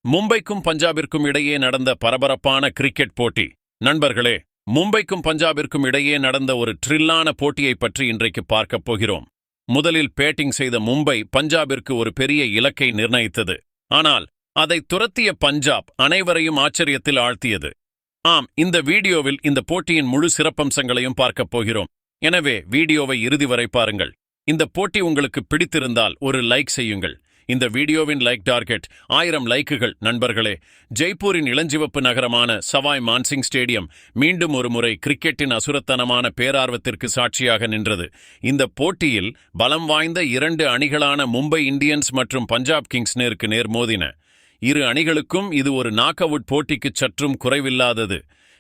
மும்பைக்கும் பஞ்சாபிற்கும் இடையே நடந்த பரபரப்பான கிரிக்கெட் போட்டி. நண்பர்களே, மும்பைக்கும் பஞ்சாபிற்கும் இடையே நடந்த ஒரு ட்ரில்லான போட்டியை பற்றி இன்றைக்கு பார்க்கப் போகிறோம். முதலில் பேட்டிங் செய்த மும்பை பஞ்சாபிற்கு ஒரு பெரிய இலக்கை நிர்ணயித்தது. ஆனால் அதை துரத்திய பஞ்சாப் அனைவரையும் ஆச்சரியத்தில் ஆழ்த்தியது. ஆம், இந்த வீடியோவில் இந்த போட்டியின் முழு சிறப்பம்சங்களையும் பார்க்கப் போகிறோம். எனவே வீடியோவை இறுதி வரை பாருங்கள். இந்த போட்டி உங்களுக்கு பிடித்திருந்தால் ஒரு லைக் செய்யுங்கள். இந்த வீடியோவின் லைக் டார்கெட் 1000 லைக்குகள். நண்பர்களே, ஜெய்ப்பூரின் இளஞ்சிவப்பு நகரமான சவாய் மான்சிங் ஸ்டேடியம் மீண்டும் ஒரு முறை கிரிக்கெட்டின் அசுரத்தனமான பேரார்வத்திற்கு சாட்சியாக நின்றது. இந்த போட்டியில் பலம் வாய்ந்த 2 அணிகளான மும்பை இந்தியன்ஸ் மற்றும் பஞ்சாப் கிங்ஸ் நேருக்கு நேர் மோதின. இரு அணிகளுக்கும் இது ஒரு நாக் அவுட் போட்டிக்கு சற்றும் குறைவில்லாதது.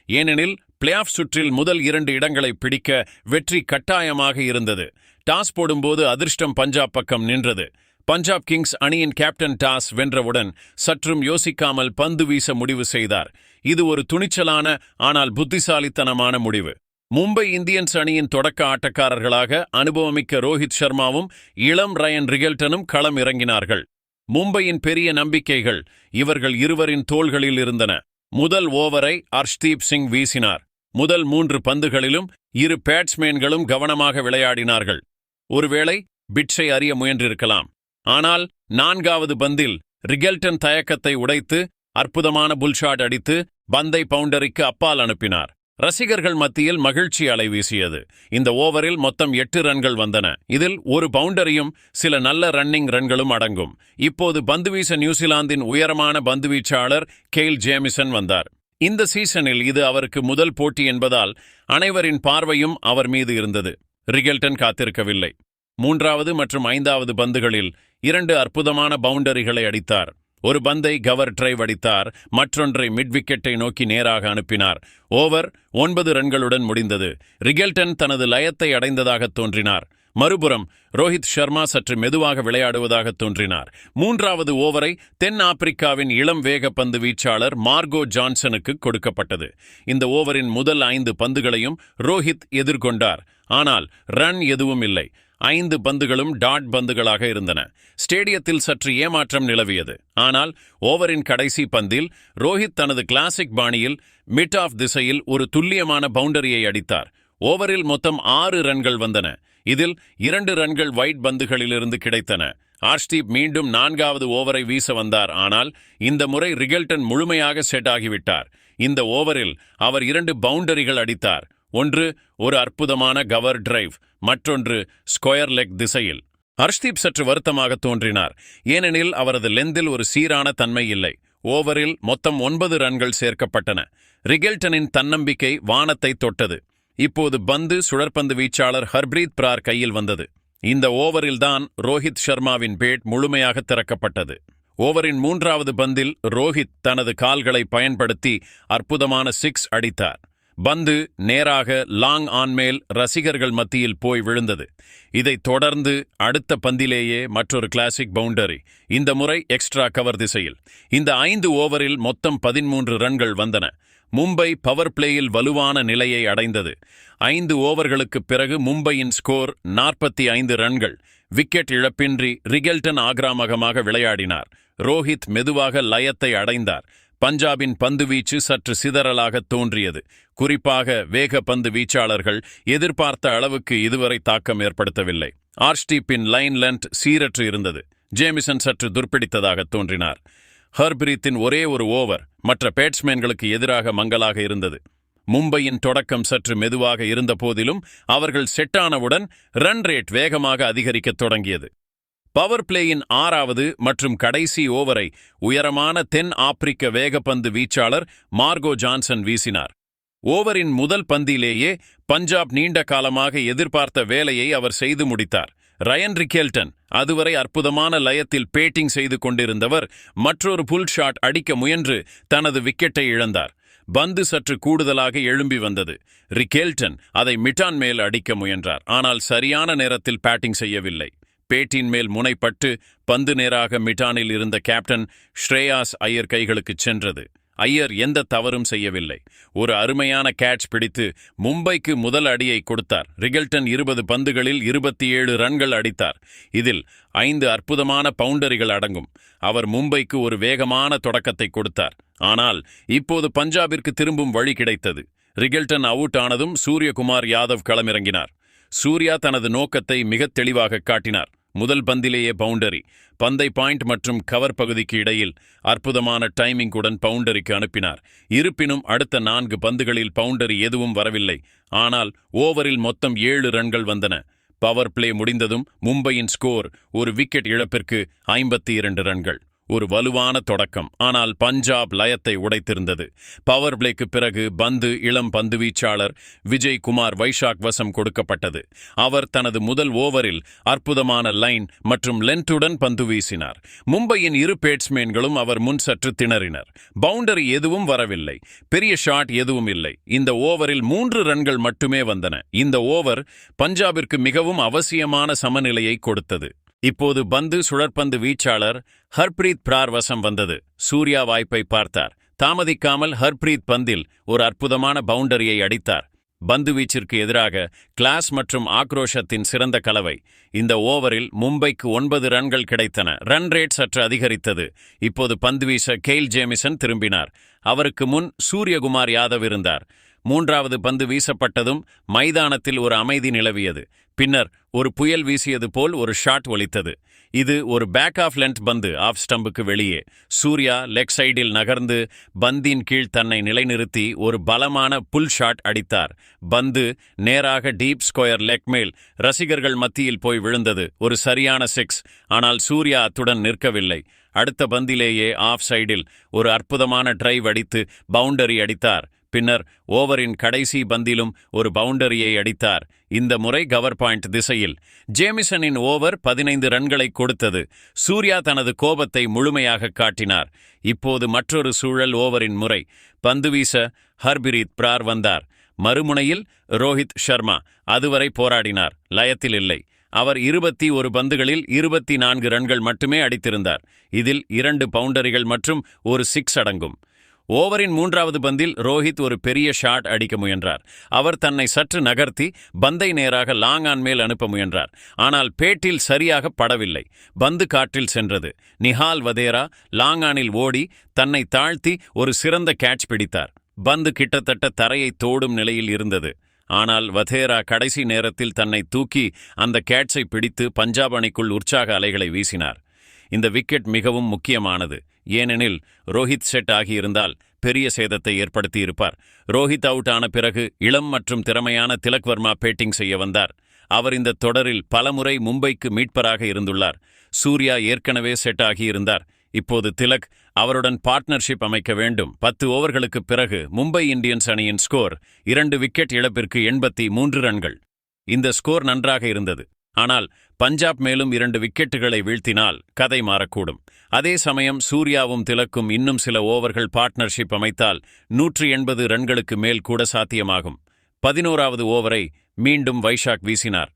ஏனெனில் பிளே ஆஃப் சுற்றில் முதல் 2 இடங்களை பிடிக்க வெற்றி கட்டாயமாக இருந்தது. டாஸ் போடும்போது அதிர்ஷ்டம் பஞ்சாப் பக்கம் நின்றது. பஞ்சாப் கிங்ஸ் அணியின் கேப்டன் டாஸ் வென்றவுடன் சற்றும் யோசிக்காமல் பந்து வீச முடிவு செய்தார். இது ஒரு துணிச்சலான ஆனால் புத்திசாலித்தனமான முடிவு. மும்பை இந்தியன்ஸ் அணியின் தொடக்க ஆட்டக்காரர்களாக அனுபவமிக்க ரோஹித் சர்மாவும் இளம் ரயன் ரிகல்டனும் களம் இறங்கினார்கள். மும்பையின் பெரிய நம்பிக்கைகள் இவர்கள் இருவரின் தோள்களில் இருந்தன. முதல் ஓவரை அர்ஷ்தீப் சிங் வீசினார். முதல் 3 பந்துகளிலும் இரு பேட்ஸ்மேன்களும் கவனமாக விளையாடினார்கள். ஒருவேளை பிட்ஸை அறிய முயன்றிருக்கலாம். ஆனால் 4வது பந்தில் ரிகல்டன் தயக்கத்தை உடைத்து அற்புதமான புல்ஷாட் அடித்து பந்தை பவுண்டரிக்கு அப்பால் அனுப்பினார். ரசிகர்கள் மத்தியில் மகிழ்ச்சி அலை வீசியது. இந்த ஓவரில் மொத்தம் 8 ரன்கள் வந்தன. இதில் ஒரு பவுண்டரியும் சில நல்ல ரன்னிங் ரன்களும் அடங்கும். இப்போது பந்துவீச நியூசிலாந்தின் உயரமான பந்துவீச்சாளர் கெயில் ஜேமிசன் வந்தார். இந்த சீசனில் இது அவருக்கு முதல் போட்டி என்பதால் அனைவரின் பார்வையும் அவர் மீது இருந்தது. ரிகல்டன் காத்திருக்கவில்லை. 3வது மற்றும் 5வது பந்துகளில் 2 அற்புதமான பவுண்டரிகளை அடித்தார். ஒரு பந்தை கவர் டிரைவ் அடித்தார், மற்றொன்றை மிட் விக்கெட்டை நோக்கி நேராக அனுப்பினார். ஓவர் 9 ரன்களுடன் முடிந்தது. ரிகல்டன் தனது லயத்தை அடைந்ததாக தோன்றினார். மறுபுறம் ரோஹித் சர்மா சற்று மெதுவாக விளையாடுவதாக தோன்றினார். 3வது ஓவரை தென் ஆப்பிரிக்காவின் இளம் வேக பந்து வீச்சாளர் மார்கோ ஜான்சனுக்கு கொடுக்கப்பட்டது. இந்த ஓவரின் முதல் 5 பந்துகளையும் ரோஹித் எதிர்கொண்டார். ஆனால் ரன் எதுவும் இல்லை. 5 பந்துகளும் டாட் பந்துகளாக இருந்தன. ஸ்டேடியத்தில் சற்று ஏமாற்றம் நிலவியது. ஆனால் ஓவரின் கடைசி பந்தில் ரோஹித் தனது கிளாசிக் பாணியில் மிட் ஆஃப் திசையில் ஒரு துல்லியமான பவுண்டரியை அடித்தார். ஓவரில் மொத்தம் 6 ரன்கள் வந்தன. இதில் 2 ரன்கள் வைட் பந்துகளிலிருந்து கிடைத்தன. ஆர்ஷ்தீப் மீண்டும் 4வது ஓவரை வீச வந்தார். ஆனால் இந்த முறை ரிகல்டன் முழுமையாக செட் ஆகிவிட்டார். இந்த ஓவரில் அவர் 2 பவுண்டரிகள் அடித்தார். ஒன்று ஒரு அற்புதமான கவர் டிரைவ், மற்றொன்று ஸ்கொயர் லெக் திசையில். ஹர்ஷ்தீப் சற்று வருத்தமாக தோன்றினார். ஏனெனில் அவரது லெந்தில் ஒரு சீரான தன்மை இல்லை. ஓவரில் மொத்தம் 9 ரன்கள் சேர்க்கப்பட்டன. ரிகல்டனின் தன்னம்பிக்கை வானத்தை தொட்டது. இப்போது பந்து சுழற்பந்து வீச்சாளர் ஹர்ப்ரீத் பிரார் கையில் வந்தது. இந்த ஓவரில்தான் ரோஹித் சர்மாவின் பேட் முழுமையாக திறக்கப்பட்டது. ஓவரின் 3வது பந்தில் ரோஹித் தனது கால்களை பயன்படுத்தி அற்புதமான 6 அடித்தார். பந்து நேராக லாங் ஆன் மேல் ரசிகர்கள் மத்தியில் போய் விழுந்தது. இதைத் தொடர்ந்து அடுத்த பந்திலேயே மற்றொரு கிளாசிக் பவுண்டரி, இந்த முறை எக்ஸ்ட்ரா கவர் திசையில். இந்த 5 ஓவரில் மொத்தம் 13 ரன்கள் வந்தன. மும்பை பவர் பிளேயில் வலுவான நிலையை அடைந்தது. 5 ஓவர்களுக்குப் பிறகு மும்பையின் ஸ்கோர் 45 ரன்கள். விக்கெட் இழப்பின்றி ரிகல்டன் ஆக்ராமகமாக விளையாடினார். ரோஹித் மெதுவாக லயத்தை அடைந்தார். பஞ்சாபின் பந்துவீச்சு சற்று சிதறலாக தோன்றியது. குறிப்பாக வேக பந்து வீச்சாளர்கள் எதிர்பார்த்த அளவுக்கு இதுவரை தாக்கம் ஏற்படுத்தவில்லை. ஆர்ஷ்தீப்பின் லைன் லென்த் சீரற்று இருந்தது. ஜேமிசன் சற்று துர்ப்பிடித்ததாக தோன்றினார். ஹர்ப்ரீத்தின் ஒரே ஒரு ஓவர் மற்ற பேட்ஸ்மேன்களுக்கு எதிராக மங்கலாக இருந்தது. மும்பையின் தொடக்கம் சற்று மெதுவாக இருந்த போதிலும் அவர்கள் செட்டானவுடன் ரன் ரேட் வேகமாக அதிகரிக்கத் தொடங்கியது. பவர் பிளேயின் 6வது மற்றும் கடைசி ஓவரை உயரமான தென் ஆப்பிரிக்க வேகப்பந்து வீச்சாளர் மார்கோ ஜான்சன் வீசினார். ஓவரின் முதல் பந்திலேயே பஞ்சாப் நீண்ட காலமாக எதிர்பார்த்த வேலையை அவர் செய்து முடித்தார். ரயன் ரிகல்டன், அதுவரை அற்புதமான லயத்தில் பேட்டிங் செய்து கொண்டிருந்தவர், மற்றொரு புல் ஷாட் அடிக்க முயன்று தனது விக்கெட்டை இழந்தார். பந்து சற்று கூடுதலாக எழும்பி வந்தது. ரிகல்டன் அதை மிட்டான் மேல் அடிக்க முயன்றார். ஆனால் சரியான நேரத்தில் பேட்டிங் செய்யவில்லை. பேட்டின் மேல் முனைப்பட்டு பந்து நேராக மிட்டானில் இருந்த கேப்டன் ஸ்ரேயாஸ் ஐயர் கைகளுக்குச் சென்றது. ஐயர் எந்த தவறும் செய்யவில்லை. ஒரு அருமையான கேட்ச் பிடித்து மும்பைக்கு முதல் அடியை கொடுத்தார். ரிகல்டன் 20 பந்துகளில் 27 ரன்கள் அடித்தார். இதில் 5 அற்புதமான பவுண்டரிகள் அடங்கும். அவர் மும்பைக்கு ஒரு வேகமான தொடக்கத்தை கொடுத்தார். ஆனால் இப்போது பஞ்சாபிற்கு திரும்பும் வழி கிடைத்தது. ரிகல்டன் அவுட் ஆனதும் சூரியகுமார் யாதவ் களமிறங்கினார். சூர்யா தனது நோக்கத்தை மிகத் தெளிவாக காட்டினார். முதல் பந்திலேயே பவுண்டரி. பந்தை பாயிண்ட் மற்றும் கவர் பகுதிக்கு இடையில் அற்புதமான டைமிங்குடன் பவுண்டரிக்கு அனுப்பினார். இருப்பினும் அடுத்த 4 பந்துகளில் பவுண்டரி எதுவும் வரவில்லை. ஆனால் ஓவரில் மொத்தம் 7 ரன்கள் வந்தன. பவர் பிளே முடிந்ததும் மும்பையின் ஸ்கோர் ஒரு விக்கெட் இழப்பிற்கு 52 ரன்கள். ஒரு வலுவான தொடக்கம். ஆனால் பஞ்சாப் லயத்தை உடைத்திருந்தது. பவர் பிளேக்கு பிறகு பந்து இளம் பந்து வீச்சாளர் விஜய் குமார் வைஷாக் வசம் கொடுக்கப்பட்டது. அவர் தனது முதல் ஓவரில் அற்புதமான லைன் மற்றும் லென்த்துடன் பந்து வீசினார். மும்பையின் இரு பேட்ஸ்மேன்களும் அவர் முன் சற்று திணறினர். பவுண்டரி எதுவும் வரவில்லை. பெரிய ஷாட் எதுவும் இல்லை. இந்த ஓவரில் 3 ரன்கள் மட்டுமே வந்தன. இந்த ஓவர் பஞ்சாபிற்கு மிகவும் அவசியமான சமநிலையை கொடுத்தது. இப்போது பந்து சுழற்பந்து வீச்சாளர் ஹர்ப்ரீத் பிரார் வசம் வந்தது. சூர்யா வாய்ப்பை பார்த்தார். தாமதிக்காமல் ஹர்ப்ரீத் பந்தில் ஒரு அற்புதமான பவுண்டரியை அடித்தார். பந்து வீச்சிற்கு எதிராக கிளாஸ் மற்றும் ஆக்ரோஷத்தின் சிறந்த கலவை. இந்த ஓவரில் மும்பைக்கு 9 ரன்கள் கிடைத்தன. ரன் ரேட் சற்று அதிகரித்தது. இப்போது பந்து வீச கெயில் ஜேமிசன் திரும்பினார். அவருக்கு முன் சூரியகுமார் யாதவ் இருந்தார். 3வது பந்து வீசப்பட்டதும் மைதானத்தில் ஒரு அமைதி நிலவியது. பின்னர் ஒரு புயல் வீசியது போல் ஒரு ஷாட் ஒலித்தது. இது ஒரு பேக் ஆஃப் லென்த் பந்து ஆஃப் ஸ்டம்புக்கு வெளியே. சூர்யா லெக் சைடில் நகர்ந்து பந்தின் கீழ் தன்னை நிலைநிறுத்தி ஒரு பலமான புல் ஷாட் அடித்தார். பந்து நேராக டீப் ஸ்கொயர் லெக் மேல் ரசிகர்கள் மத்தியில் போய் விழுந்தது. ஒரு சரியான 6. ஆனால் சூர்யா அத்துடன் நிற்கவில்லை. அடுத்த பந்திலேயே ஆஃப் சைடில் ஒரு அற்புதமான டிரைவ் அடித்து பவுண்டரி அடித்தார். பின்னர் ஓவரின் கடைசி பந்திலும் ஒரு பவுண்டரியை அடித்தார். இந்த முறை கவர் பாயிண்ட் திசையில். ஜேமிசனின் ஓவர் 15 ரன்களை கொடுத்தது. சூர்யா தனது கோபத்தை முழுமையாக காட்டினார். இப்போது மற்றொரு சூழல் ஓவரின் முறை. பந்து வீச ஹர்ப்ரீத் பிரார் வந்தார். மறுமுனையில் ரோஹித் சர்மா அதுவரை போராடினார். லயத்தில் இல்லை. அவர் 21 பந்துகளில் 24 ரன்கள் மட்டுமே அடித்திருந்தார். இதில் 2 பவுண்டரிகள் மற்றும் ஒரு 6 அடங்கும். ஓவரின் 3வது பந்தில் ரோஹித் ஒரு பெரிய ஷாட் அடிக்க முயன்றார். அவர் தன்னை சற்று நகர்த்தி பந்தை நேராக லாங் ஆன் மேல் அனுப்ப முயன்றார். ஆனால் பேட்டில் சரியாக படவில்லை. பந்து காற்றில் சென்றது. நிஹால் வதேரா லாங் ஆனில் ஓடி தன்னை தாழ்த்தி ஒரு சிறந்த கேட்ச் பிடித்தார். பந்து கிட்டத்தட்ட தரையை தோடும் நிலையில் இருந்தது. ஆனால் வதேரா கடைசி நேரத்தில் தன்னை தூக்கி அந்த கேட்சை பிடித்து பஞ்சாப் அணிக்குள் உற்சாக அலைகளை வீசினார். இந்த விக்கெட் மிகவும் முக்கியமானது. ஏனெனில் ரோஹித் செட் ஆகியிருந்தால் பெரிய சேதத்தை ஏற்படுத்தியிருப்பார். ரோஹித் அவுட் ஆன பிறகு இளம் மற்றும் திறமையான திலக் வர்மா பேட்டிங் செய்ய வந்தார். அவர் இந்த தொடரில் பலமுறை மும்பைக்கு மீட்பராக இருந்துள்ளார். சூர்யா ஏற்கனவே செட் ஆகியிருந்தார். இப்போது திலக் அவருடன் பார்ட்னர்ஷிப் அமைக்க வேண்டும். 10 ஓவர்களுக்கு பிறகு மும்பை இந்தியன்ஸ் அணியின் ஸ்கோர் 2 விக்கெட் இழப்பிற்கு 83 ரன்கள். இந்த ஸ்கோர் நன்றாக இருந்தது. ஆனால் பஞ்சாப் மேலும் 2 விக்கெட்டுகளை வீழ்த்தினால் கதை மாறக்கூடும். அதே சமயம் சூர்யாவும் திலக்கும் இன்னும் சில ஓவர்கள் பார்ட்னர்ஷிப் அமைத்தால் 180 ரன்களுக்கு மேல் கூட சாத்தியமாகும். 11வது ஓவரை மீண்டும் வைஷாக் வீசினார்.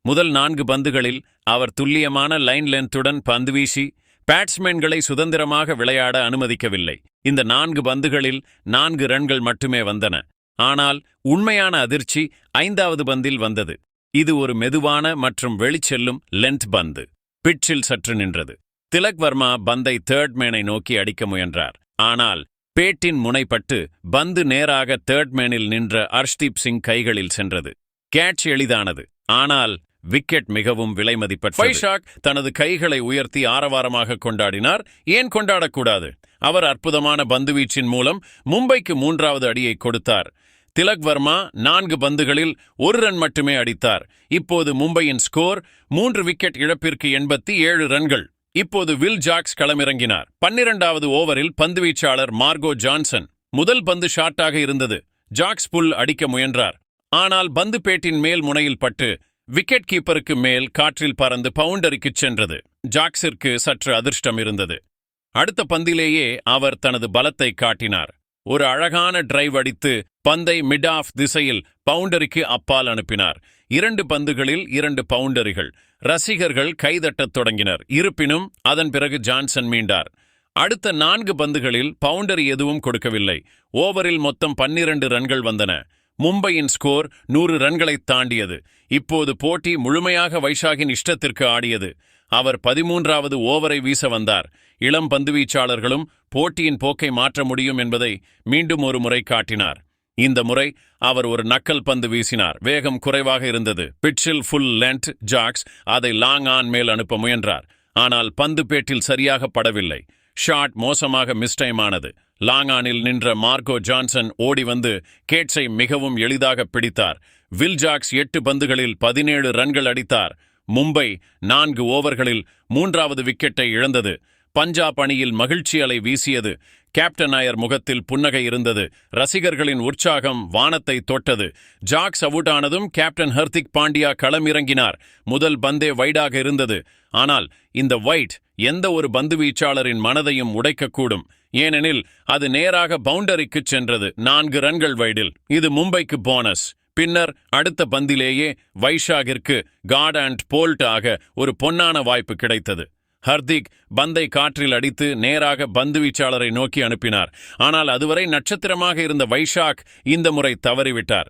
முதல் 4 பந்துகளில் அவர் துல்லியமான லைன் லென்த்துடன் பந்து வீசி பேட்ஸ்மேன்களை சுதந்திரமாக விளையாட அனுமதிக்கவில்லை. இந்த 4 பந்துகளில் 4 ரன்கள் மட்டுமே வந்தன. ஆனால் உண்மையான அதிர்ச்சி 5வது பந்தில் வந்தது. இது ஒரு மெதுவான மற்றும் வெளிச்செல்லும் லென்த் பந்து. பிட்சில் சற்று நின்றது. திலக் வர்மா பந்தை தேர்ட் மேனை நோக்கி அடிக்க முயன்றார். ஆனால் பேட்டின் முனைப்பட்டு பந்து நேராக தேர்ட் மேனில் நின்ற அர்ஷ்தீப் சிங் கைகளில் சென்றது. கேட்ச் எளிதானது. ஆனால் விக்கெட் மிகவும் விலைமதிப்பட்டது. வைஷாக் தனது கைகளை உயர்த்தி ஆரவாரமாக கொண்டாடினார். ஏன் கொண்டாடக்கூடாது? அவர் அற்புதமான பந்துவீச்சின் மூலம் மும்பைக்கு 3வது அடியை கொடுத்தார். திலக் வர்மா 4 பந்துகளில் 1 ரன் மட்டுமே அடித்தார். இப்போது மும்பையின் ஸ்கோர் 3 விக்கெட் இழப்பிற்கு 87 ரன்கள். இப்போது வில் ஜாக்ஸ் களமிறங்கினார். 12வது ஓவரில் பந்துவீச்சாளர் மார்கோ ஜான்சன். முதல் பந்து ஷாட்டாக இருந்தது. ஜாக்ஸ் புல் அடிக்க முயன்றார். ஆனால் பந்து பேட்டின் மேல் முனையில் பட்டு விக்கெட் கீப்பருக்கு மேல் காற்றில் பறந்து பவுண்டரிக்குச் சென்றது. ஜாக்ஸிற்கு சற்று அதிர்ஷ்டம் இருந்தது. அடுத்த பந்திலேயே அவர் தனது பலத்தை காட்டினார். ஒரு அழகான டிரைவ் அடித்து பந்தை மிட் ஆஃப் திசையில் பவுண்டரிக்கு அப்பால் அனுப்பினார். 2 பந்துகளில் 2 பவுண்டரிகள். ரசிகர்கள் கைதட்டத் தொடங்கினர். இருப்பினும் அதன் பிறகு ஜான்சன் மீண்டார். அடுத்த 4 பந்துகளில் பவுண்டரி எதுவும் கொடுக்கவில்லை. ஓவரில் மொத்தம் 12 ரன்கள் வந்தன. மும்பையின் ஸ்கோர் 100 ரன்களைத் தாண்டியது. இப்போது போட்டி முழுமையாக வைஷாகின் இஷ்டத்திற்கு ஆடியது. அவர் 13வது ஓவரை வீச வந்தார். இளம் பந்துவீச்சாளர்களும் போட்டியின் போக்கை மாற்ற முடியும் என்பதை மீண்டும் ஒரு முறை காட்டினார். இந்த முறை அவர் ஒரு நக்கல் பந்து வீசினார். வேகம் குறைவாக இருந்தது. பிட்சில் ஃபுல் லென்த் ஜாக்ஸ் அதை லாங் ஆன் மேல் அனுப்ப முயன்றார். ஆனால் பந்து பேட்டில் சரியாக படவில்லை. ஷாட் மோசமாக மிஸ்டைம் ஆனது. லாங் ஆனில் நின்ற மார்கோ ஜான்சன் ஓடி வந்து கேட்ஸை மிகவும் எளிதாக பிடித்தார். வில் ஜாக்ஸ் 8 பந்துகளில் 17 ரன்கள் அடித்தார். மும்பை 4 ஓவர்களில் 3வது விக்கெட்டை இழந்தது. பஞ்சாப் அணியில் மகிழ்ச்சி அலை வீசியது. கேப்டன் அயர் முகத்தில் புன்னகை இருந்தது. ரசிகர்களின் உற்சாகம் வானத்தை தொட்டது. ஜாக்ஸ் அவுட் ஆனதும் கேப்டன் ஹர்திக் பாண்டியா களமிறங்கினார். முதல் பந்தே வைடாக இருந்தது. ஆனால் இந்த வைட் எந்த ஒரு பந்துவீச்சாளரின் மனதையும் உடைக்கக்கூடும். ஏனெனில் அது நேராக பவுண்டரிக்குச் சென்றது. 4 ரன்கள் வைடில். இது மும்பைக்கு போனஸ். பின்னர் அடுத்த பந்திலேயே வைஷாகிற்கு காட் அண்ட் போல்ட் ஆக ஒரு பொன்னான வாய்ப்பு கிடைத்தது. ஹர்திக் பந்தை காற்றில் அடித்து நேராக பந்துவீச்சாளரை நோக்கி அனுப்பினார். ஆனால் அதுவரை நட்சத்திரமாக இருந்த வைஷாக் இந்த முறை தவறிவிட்டார்.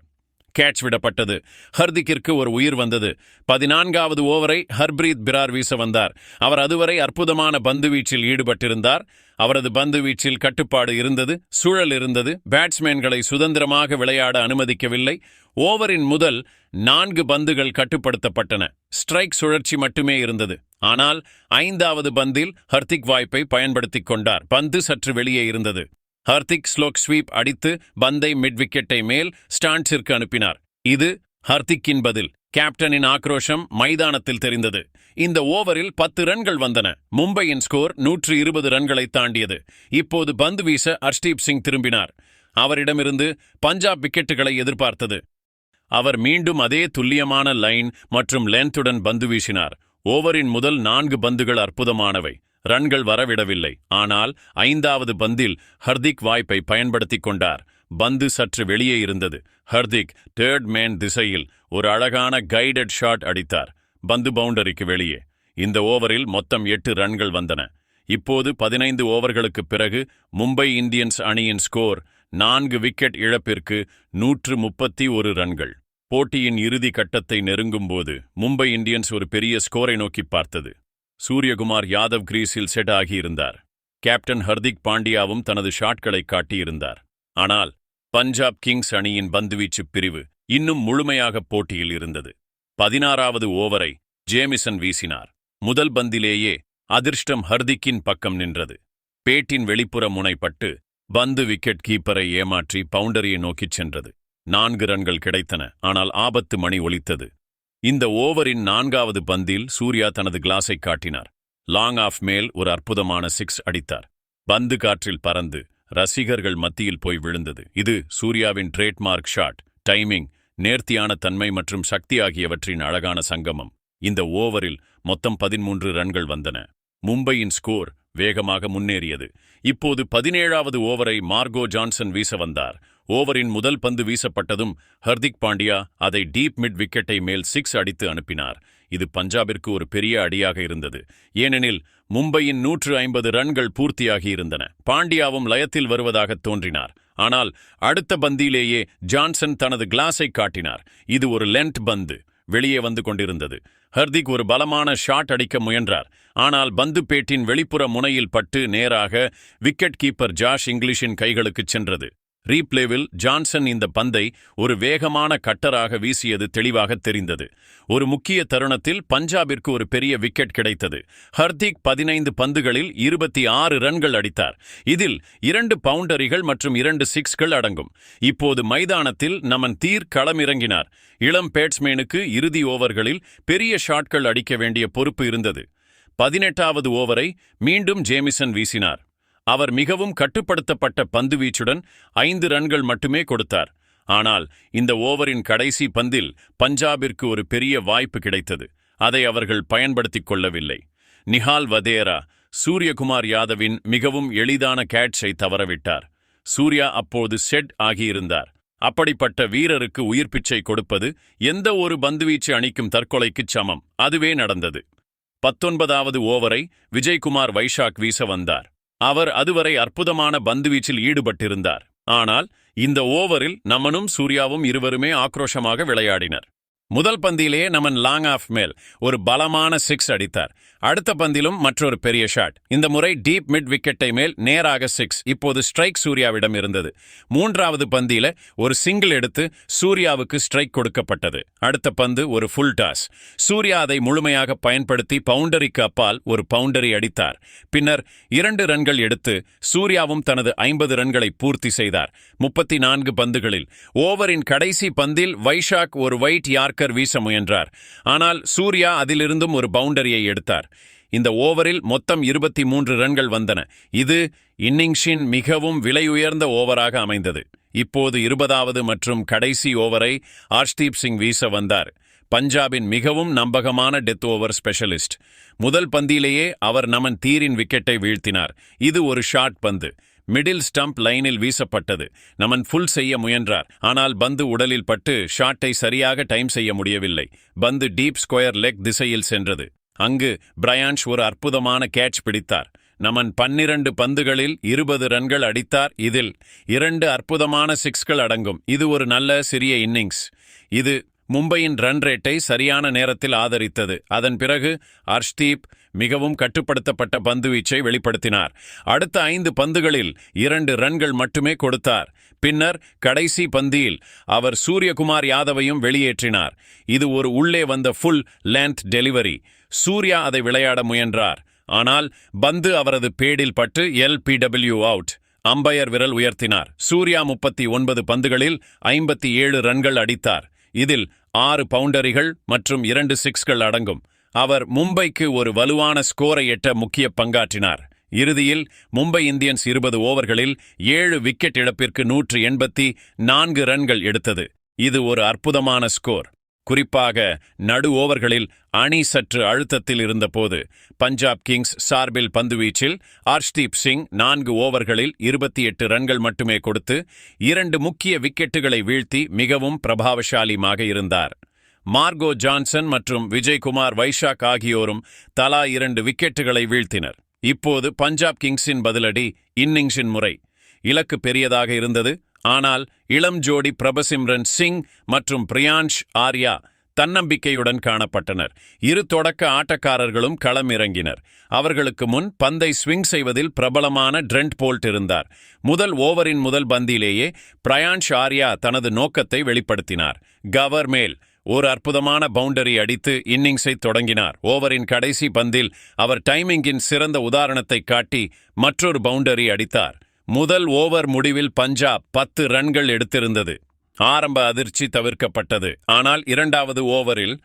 கேட்ச் விடப்பட்டது. ஹர்திக்கிற்கு ஒரு உயிர் வந்தது. 14வது ஓவரை ஹர்ப்ரீத் பிரார் வீச வந்தார். அவர் அதுவரை அற்புதமான பந்துவீச்சில் ஈடுபட்டிருந்தார். அவரது பந்துவீச்சில் கட்டுப்பாடு இருந்தது, சூழல் இருந்தது. பேட்ஸ்மேன்களை சுதந்திரமாக விளையாட அனுமதிக்கவில்லை. ஓவரின் முதல் 4 பந்துகள் கட்டுப்படுத்தப்பட்டன. ஸ்ட்ரைக் சுழற்சி மட்டுமே இருந்தது. ஆனால் 5வது பந்தில் ஹர்திக் வாய்ப்பை பயன்படுத்திக் கொண்டார். பந்து சற்று வெளியே இருந்தது. ஹர்திக் ஸ்லோக் ஸ்வீப் அடித்து பந்தை மிட் விக்கெட்டை மேல் ஸ்டாண்ட்ஸிற்கு அனுப்பினார். இது ஹர்திக்கின் பதில். கேப்டனின் ஆக்ரோஷம் மைதானத்தில் தெரிந்தது. இந்த ஓவரில் 10 ரன்கள் வந்தன. மும்பையின் ஸ்கோர் 120 ரன்களை தாண்டியது. இப்போது பந்து வீச ஹர்ஷ்தீப் சிங் திரும்பினார். அவரிடமிருந்து பஞ்சாப் விக்கெட்டுகளை எதிர்பார்த்தது. அவர் மீண்டும் அதே துல்லியமான லைன் மற்றும் லென்த்துடன் பந்து வீசினார். ஓவரின் முதல் 4 பந்துகள் அற்புதமானவை. ரன்கள் வரவிடவில்லை. ஆனால் 5வது பந்தில் ஹர்திக் வாய்ப்பை பயன்படுத்திக் கொண்டார். பந்து சற்று வெளியே இருந்தது. ஹர்திக் தேர்ட் மேன் திசையில் ஒரு அழகான கைடட் ஷாட் அடித்தார். பந்து பவுண்டரிக்கு வெளியே. இந்த ஓவரில் மொத்தம் 8 ரன்கள் வந்தன. இப்போது 15 ஓவர்களுக்குப் பிறகு மும்பை இந்தியன்ஸ் அணியின் ஸ்கோர் 4 விக்கெட் இழப்பிற்கு 131 ரன்கள். போட்டியின் இறுதி கட்டத்தை நெருங்கும்போது மும்பை இந்தியன்ஸ் ஒரு பெரிய ஸ்கோரை நோக்கி பார்த்தது. சூரியகுமார் யாதவ் கிரீஸில் செட் ஆகியிருந்தார். கேப்டன் ஹர்திக் பாண்டியாவும் தனது ஷாட்களை காட்டியிருந்தார். ஆனால் பஞ்சாப் கிங்ஸ் அணியின் பந்துவீச்சு பிரிவு இன்னும் முழுமையாக போட்டியில் இருந்தது. 16வது ஓவரை ஜேமிசன் வீசினார். முதல் பந்திலேயே அதிர்ஷ்டம் ஹர்திக்கின் பக்கம் நின்றது. பேட்டின் வெளிப்புற முனைப்பட்டு பந்து விக்கெட் கீப்பரை ஏமாற்றி பவுண்டரியை நோக்கிச் சென்றது. 4 ரன்கள் கிடைத்தன. ஆனால் ஆபத்து மணி ஒலித்தது. இந்த ஓவரின் 4வது பந்தில் சூர்யா தனது கிளாஸை காட்டினார். லாங் ஆஃப் மேல் ஒரு அற்புதமான 6 அடித்தார். பந்து காற்றில் பறந்து ரசிகர்கள் மத்தியில் போய் விழுந்தது. இது சூர்யாவின் ட்ரேட்மார்க் ஷாட். டைமிங், நேர்த்தியான தன்மை மற்றும் சக்தி ஆகியவற்றின் அழகான சங்கமம். இந்த ஓவரில் மொத்தம் 13 ரன்கள் வந்தன. மும்பையின் ஸ்கோர் வேகமாக முன்னேறியது. இப்போது 17வது ஓவரை மார்கோ ஜான்சன் வீச வந்தார். ஓவரின் முதல் பந்து வீசப்பட்டதும் ஹர்திக் பாண்டியா அதை டீப் மிட் விக்கெட்டை மேல் 6 அடித்து அனுப்பினார். இது பஞ்சாபிற்கு ஒரு பெரிய அடியாக இருந்தது. ஏனெனில் மும்பையின் 150 ரன்கள் பூர்த்தியாகியிருந்தன. பாண்டியாவும் லயத்தில் வருவதாக தோன்றினார். ஆனால் அடுத்த பந்திலேயே ஜான்சன் தனது கிளாஸை காட்டினார். இது ஒரு லென்த் பந்து. வெளியே வந்து கொண்டிருந்தது. ஹர்திக் ஒரு பலமான ஷாட் அடிக்க முயன்றார். ஆனால் பந்து பேட்டின் வெளிப்புற முனையில் பட்டு நேராக விக்கெட் கீப்பர் ஜாஷ் இங்கிலீஷின் கைகளுக்குச் சென்றது. ரீப்ளேவில் ஜான்சன் இந்த பந்தை ஒரு வேகமான கட்டராக வீசியது தெளிவாக தெரிந்தது. ஒரு முக்கிய தருணத்தில் பஞ்சாபிற்கு ஒரு பெரிய விக்கெட் கிடைத்தது. ஹர்திக் 15 பந்துகளில் 26 ரன்கள் அடித்தார். இதில் 2 பவுண்டரிகள் மற்றும் 2 6கள் அடங்கும். இப்போது மைதானத்தில் நமன் தீர் களமிறங்கினார். இளம் பேட்ஸ்மேனுக்கு இறுதி ஓவர்களில் பெரிய ஷாட்கள் அடிக்க வேண்டிய பொறுப்பு இருந்தது. 18வது ஓவரை மீண்டும் ஜேமிசன் வீசினார். அவர் மிகவும் கட்டுப்படுத்தப்பட்ட பந்துவீச்சுடன் 5 ரன்கள் மட்டுமே கொடுத்தார். ஆனால் இந்த ஓவரின் கடைசி பந்தில் பஞ்சாபிற்கு ஒரு பெரிய வாய்ப்பு கிடைத்தது. அதை அவர்கள் பயன்படுத்திக் கொள்ளவில்லை. நிஹால் வதேரா சூரியகுமார் யாதவின் மிகவும் எளிதான கேட்சை தவறவிட்டார். சூர்யா அப்போது செட் ஆகியிருந்தார். அப்படிப்பட்ட வீரருக்கு உயிர்ப்பிச்சை கொடுப்பது எந்த ஒரு பந்துவீச்சு அணிக்கும் தற்கொலைக்குச் சமம். அதுவே நடந்தது. 19வது ஓவரை விஜய்குமார் வைஷாக் வீச வந்தார். அவர் அதுவரை அற்புதமான பந்துவீச்சில் ஈடுபட்டிருந்தார். ஆனால் இந்த ஓவரில் நமனும் சூர்யாவும் இருவருமே ஆக்ரோஷமாக விளையாடினர். முதல் பந்திலேயே நமன் லாங் ஆஃப் மேல் ஒரு பலமான 6 அடித்தார். அடுத்த பந்திலும் மற்றொரு பெரிய ஷாட். இந்த முறை டீப் மிட் விக்கெட்டை மேல் நேராக 6. இப்போது ஸ்ட்ரைக் சூர்யாவிடம் இருந்தது. மூன்றாவது பந்தியில ஒரு சிங்கிள் எடுத்து சூர்யாவுக்கு ஸ்ட்ரைக் கொடுக்கப்பட்டது. அடுத்த பந்து ஒரு ஃபுல் டாஸ். சூர்யா அதை முழுமையாக பயன்படுத்தி பவுண்டரிக்கு அப்பால் ஒரு பவுண்டரி அடித்தார். பின்னர் 2 ரன்கள் எடுத்து சூர்யாவும் தனது 50 ரன்களை பூர்த்தி செய்தார். 34 பந்துகளில். ஓவரின் கடைசி பந்தில் வைஷாக் ஒரு வைட் யார்க்கர் வீச முயன்றார். ஆனால் சூர்யா அதிலிருந்தும் ஒரு பவுண்டரியை எடுத்தார். இந்த ஓவரில் மொத்தம் 23 ரன்கள் வந்தன. இது இன்னிங்ஸின் மிகவும் விலையுயர்ந்த ஓவராக அமைந்தது. இப்போது 20வது மற்றும் கடைசி ஓவரை ஹர்ஷ்தீப் சிங் வீச வந்தார். பஞ்சாபின் மிகவும் நம்பகமான டெத் ஓவர் ஸ்பெஷலிஸ்ட். முதல் பந்திலேயே அவர் நமன் தீரின் விக்கெட்டை வீழ்த்தினார். இது ஒரு ஷார்ட் பந்து. மிடில் ஸ்டம்ப் லைனில் வீசப்பட்டது. நமன் ஃபுல் செய்ய முயன்றார். ஆனால் பந்து உடலில் பட்டு ஷாட்டை சரியாக டைம் செய்ய முடியவில்லை. பந்து டீப் ஸ்கொயர் லெக் திசையில் சென்றது. அங்கு பிரையான்ஷ் ஒரு அற்புதமான கேட்ச் பிடித்தார். நமன் 12 பந்துகளில் 20 ரன்கள் அடித்தார். இதில் 2 அற்புதமான 6கள் அடங்கும். இது ஒரு நல்ல சிறிய இன்னிங்ஸ். இது மும்பையின் ரன் ரேட்டை சரியான நேரத்தில் ஆதரித்தது. அதன் பிறகு ஹர்ஷ்தீப் மிகவும் கட்டுப்படுத்தப்பட்ட பந்துவீச்சை வெளிப்படுத்தினார். அடுத்த 5 பந்துகளில் 2 ரன்கள் மட்டுமே கொடுத்தார். பின்னர் கடைசி பந்தியில் அவர் சூரியகுமார் யாதவையும் வெளியேற்றினார். இது ஒரு உள்ளே வந்த ஃபுல் லென்த் டெலிவரி. சூர்யா அதை விளையாட முயன்றார். ஆனால் பந்து அவரது பேடில் பட்டு LPW அவுட். அம்பையர் விரல் உயர்த்தினார். சூர்யா 39 பந்துகளில் 57 ரன்கள் அடித்தார். இதில் 6 பவுண்டரிகள் மற்றும் 2 6கள் அடங்கும். அவர் மும்பைக்கு ஒரு வலுவான ஸ்கோரை எட்ட முக்கிய பங்காற்றினார். இறுதியில் மும்பை இந்தியன்ஸ் 20 ஓவர்களில் 7 விக்கெட் இழப்பிற்கு 184 ரன்கள் எடுத்தது. இது ஒரு அற்புதமான ஸ்கோர். குறிப்பாக நடு ஓவர்களில் அணி சற்று அழுத்தத்தில் இருந்தபோது பஞ்சாப் கிங்ஸ் சார்பில் பந்துவீச்சில் ஹர்ஷ்தீப் சிங் 4 ஓவர்களில் 28 ரன்கள் மட்டுமே கொடுத்து 2 முக்கிய விக்கெட்டுகளை வீழ்த்தி மிகவும் பிரபாவசாலியாக இருந்தார். மார்கோ ஜான்சன் மற்றும் விஜய்குமார் வைஷாக் ஆகியோரும் தலா 2 விக்கெட்டுகளை வீழ்த்தினர். இப்போது பஞ்சாப் கிங்ஸின் பதிலடி இன்னிங்ஸின் முறை. இலக்கு பெரியதாக இருந்தது. ஆனால் இளம் ஜோடி பிரபசிம்ரன் சிங் மற்றும் பிரியான்ஷ் ஆர்யா தன்னம்பிக்கையுடன் காணப்பட்டனர். இரு தொடக்க ஆட்டக்காரர்களும் களம் இறங்கினர். அவர்களுக்கு முன் பந்தை ஸ்விங் செய்வதில் பிரபலமான ட்ரெண்ட் போல்ட் இருந்தார். முதல் ஓவரின் முதல் பந்திலேயே பிரியான்ஷ் ஆர்யா தனது நோக்கத்தை வெளிப்படுத்தினார். கவர் மேல் ஒரு அற்புதமான பவுண்டரி அடித்து இன்னிங்ஸை தொடங்கினார். ஓவரின் கடைசி பந்தில் அவர் டைமிங்கின் சிறந்த உதாரணத்தை காட்டி மற்றொரு பவுண்டரி அடித்தார். முதல் ஓவர் முடிவில் பஞ்சாப் 10 ரன்கள் எடுத்திருந்தது. ஆரம்ப அதிர்ச்சி தவிர்க்கப்பட்டது. ஆனால் 2வது ஓவரில்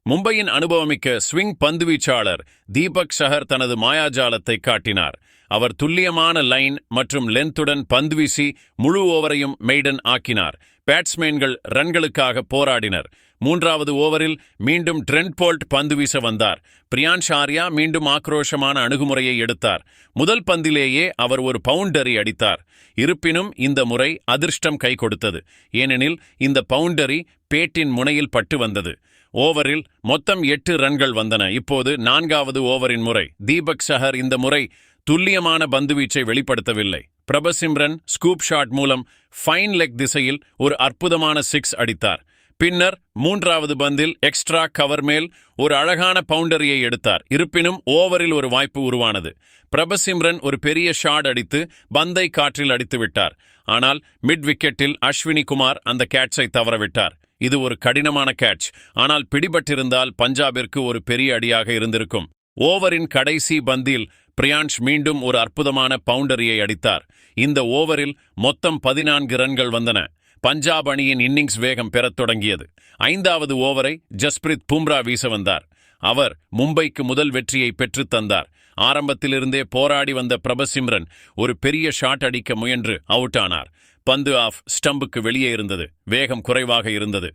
மும்பையின் அனுபவமிக்க ஸ்விங் பந்துவீச்சாளர் தீபக் சஹர் தனது மாயாஜாலத்தை காட்டினார். அவர் துல்லியமான லைன் மற்றும் லென்த்துடன் பந்துவீசி முழு ஓவரையும் மெய்டன் ஆக்கினார். பேட்ஸ்மேன்கள் ரன்களுக்காக போராடினர். 3வது ஓவரில் மீண்டும் ட்ரெண்ட் போல்ட் பந்து வீச வந்தார். பிரியான்ஷ் ஆர்யா மீண்டும் ஆக்ரோஷமான அணுகுமுறையை எடுத்தார். முதல் பந்திலேயே அவர் ஒரு பவுண்டரி அடித்தார். இருப்பினும் இந்த முறை அதிர்ஷ்டம் கை கொடுத்தது. ஏனெனில் இந்த பவுண்டரி பேட்டின் முனையில் பட்டு வந்தது. ஓவரில் மொத்தம் 8 ரன்கள் வந்தன. இப்போது 4வது ஓவரின் முறை. தீபக் சஹர் இந்த முறை துல்லியமான பந்துவீச்சை வெளிப்படுத்தவில்லை. பிரபசிம்ரன் ஸ்கூப் ஷாட் மூலம் ஃபைன் லெக் திசையில் ஒரு அற்புதமான 6 அடித்தார். பின்னர் 3வது பந்தில் எக்ஸ்ட்ரா கவர் மேல் ஒரு அழகான பவுண்டரியை எடுத்தார். இருப்பினும் ஓவரில் ஒரு வாய்ப்பு உருவானது. பிரபசிம்ரன் ஒரு பெரிய ஷாட் அடித்து பந்தை காற்றில் அடித்து விட்டார். ஆனால் மிட் விக்கெட்டில் அஸ்வினி குமார் அந்த கேட்சை தவறவிட்டார். இது ஒரு கடினமான கேட்ச். ஆனால் பிடிபட்டிருந்தால் பஞ்சாபிற்கு ஒரு பெரிய அடியாக இருந்திருக்கும். ஓவரின் கடைசி பந்தில் பிரியான்ஷ் மீண்டும் ஒரு அற்புதமான பவுண்டரியை அடித்தார். இந்த ஓவரில் மொத்தம் 14 ரன்கள் வந்தன. பஞ்சாப் அணியின் இன்னிங்ஸ் வேகம் பெறத் தொடங்கியது. 5வது ஓவரை ஜஸ்பிரித் பும்ரா வீச வந்தார். அவர் மும்பைக்கு முதல் வெற்றியை பெற்றுத் தந்தார். ஆரம்பத்திலிருந்தே போராடி வந்த பிரபசிம்ரன் ஒரு பெரிய ஷாட் அடிக்க முயன்று அவுட் ஆனார். பந்து ஆஃப் ஸ்டம்புக்கு வெளியே இருந்தது. வேகம் குறைவாக இருந்தது.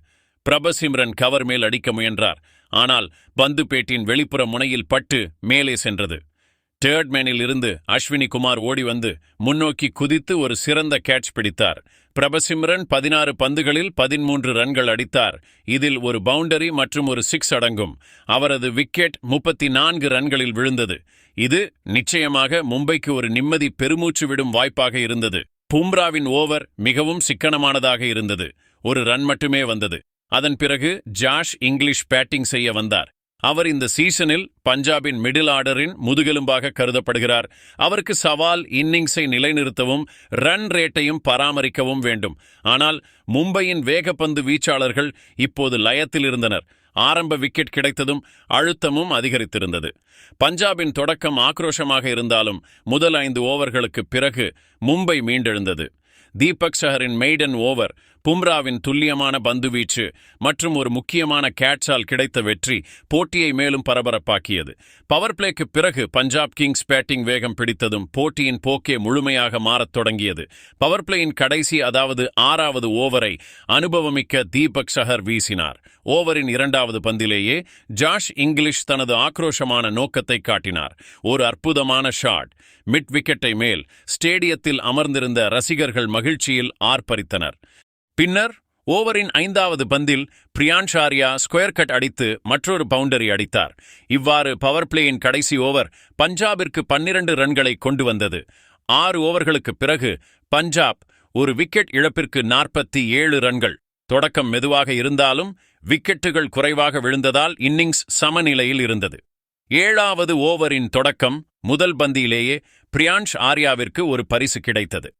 பிரபசிம்ரன் கவர் மேல் அடிக்க முயன்றார். ஆனால் பந்து பேட்டின் வெளிப்புற முனையில் பட்டு மேலே சென்றது. தேர்ட்மேனில் இருந்து அஸ்வினி குமார் ஓடி வந்து முன்னோக்கி குதித்து ஒரு சிறந்த கேட்ச் பிடித்தார். பிரபசிம்ரன் 16 பந்துகளில் 13 ரன்கள் அடித்தார். இதில் ஒரு பவுண்டரி மற்றும் ஒரு 6 அடங்கும். அவரது விக்கெட் 34 ரன்களில் விழுந்தது. இது நிச்சயமாக மும்பைக்கு ஒரு நிம்மதி பெருமூச்சு விடும் வாய்ப்பாக இருந்தது. பும்ராவின் ஓவர் மிகவும் சிக்கனமானதாக இருந்தது. ஒரு ரன் மட்டுமே வந்தது. அதன் பிறகு ஜாஷ் இங்கிலீஷ் பேட்டிங் செய்ய வந்தார். அவர் இந்த சீசனில் பஞ்சாபின் மிடில் ஆர்டரின் முதுகெலும்பாக கருதப்படுகிறார். அவருக்கு சவால் இன்னிங்ஸை நிலைநிறுத்தவும் ரன் ரேட்டையும் பராமரிக்கவும் வேண்டும். ஆனால் மும்பையின் வேகப்பந்து வீச்சாளர்கள் இப்போது லயத்தில் இருந்தனர். ஆரம்ப விக்கெட் கிடைத்ததும் அழுத்தமும் அதிகரித்திருந்தது. பஞ்சாபின் தொடக்கம் ஆக்ரோஷமாக இருந்தாலும் முதல் 5 ஓவர்களுக்குப் பிறகு மும்பை மீண்டெழுந்தது. தீபக் சஹரின் மெய்டன் ஓவர், பும்ராவின் துல்லியமான பந்துவீச்சு மற்றும் ஒரு முக்கியமான கேட்சால் கிடைத்த வெற்றி போட்டியை மேலும் பரபரப்பாக்கியது. பவர் பிளேக்கு பிறகு பஞ்சாப் கிங்ஸ் பேட்டிங் வேகம் பிடித்ததும் போட்டியின் போக்கே முழுமையாக மாறத் தொடங்கியது. பவர் பிளேயின் கடைசி, அதாவது 6வது ஓவரை அனுபவமிக்க தீபக் சஹர் வீசினார். ஓவரின் 2வது பந்திலேயே ஜாஷ் இங்கிலீஷ் தனது ஆக்ரோஷமான நோக்கத்தை காட்டினார். ஒரு அற்புதமான ஷாட். மிட் விக்கெட்டை மேல் ஸ்டேடியத்தில் அமர்ந்திருந்த ரசிகர்கள் மகிழ்ச்சியில் ஆர்ப்பரித்தனர். பின்னர் ஓவரின் 5வது பந்தில் பிரியான்ஷ் ஆர்யா ஸ்கொயர் கட் அடித்து மற்றொரு பவுண்டரி அடித்தார். இவ்வாறு பவர் பிளேயின் கடைசி ஓவர் பஞ்சாபிற்கு 12 ரன்களை கொண்டு வந்தது. 6 ஓவர்களுக்கு பிறகு பஞ்சாப் ஒரு விக்கெட் இழப்பிற்கு 47 ரன்கள். தொடக்கம் மெதுவாக இருந்தாலும் விக்கெட்டுகள் குறைவாக விழுந்ததால் இன்னிங்ஸ் சமநிலையில் இருந்தது. 7வது ஓவரின் தொடக்கம் முதல் பந்தியிலேயே பிரியான்ஷ் ஆர்யாவிற்கு ஒரு பரிசு கிடைத்தது.